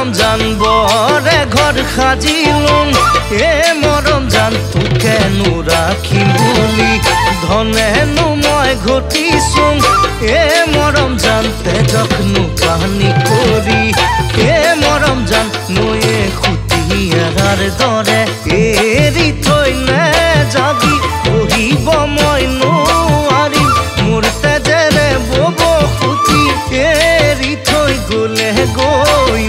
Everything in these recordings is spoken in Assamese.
মৰম জান বৰে ঘৰ সাজিলোং এ মৰম জান তোকেনো ৰাখিম বুলি ধনেনো মই ঘটিছোং এ মৰম জান তেজকনো কাহানি কৰি এ মৰম জান নয়ে খুটিয়াৰ দৰে এৰি থৈ নেযাবি বহিব মই নোৱাৰিম মোৰ তেজেৰে বব খুটি এৰি থৈ গ'লে গৈ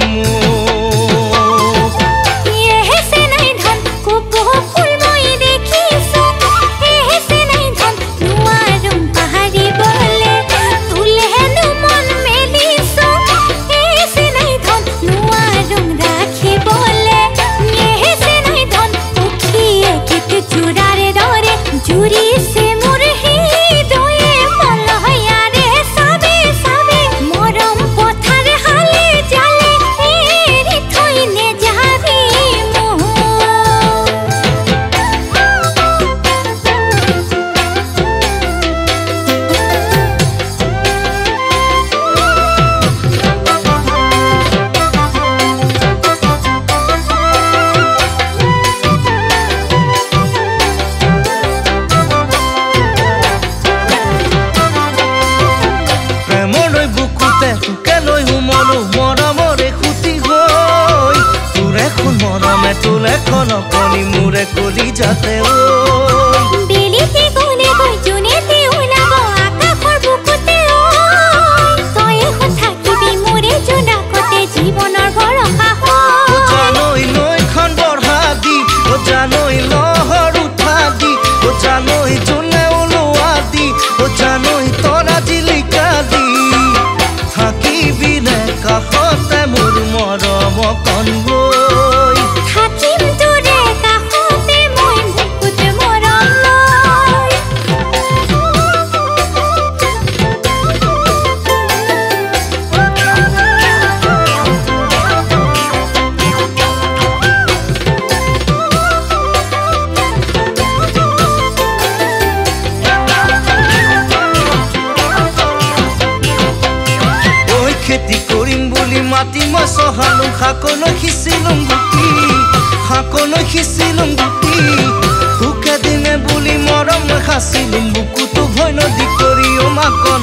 কনি মোৰে কলি যাতে ও বেলিতে কোনে কই জুনেতে ওলাব আকাশৰ বুকুতে ও তই থাকিবি মোৰে জোনাকতে জীৱনৰ ভৰসা ও জানৈ নৈখন বঢ়া দি ও জানৈ লহৰ উঠা দি ও জানৈ জোনে ওলোৱা দি ও জানৈ তৰা জিলিকা দি থাকিবি নে কাষতে মোৰ মৰম কণগৈ থাকিম তোৰে কাষতে মই বুকুত মৰম লৈ ঐ খেতি কৰিম বুলি মাটি মই চহালো শাকলৈ সিঁচিলোং গুটি শাকলৈ সিঁচিলোং গুটি সুখে দিনে বুলি মৰম মই সাঁচিলোং বুকুটো ভয় নদী কৰি অমাকন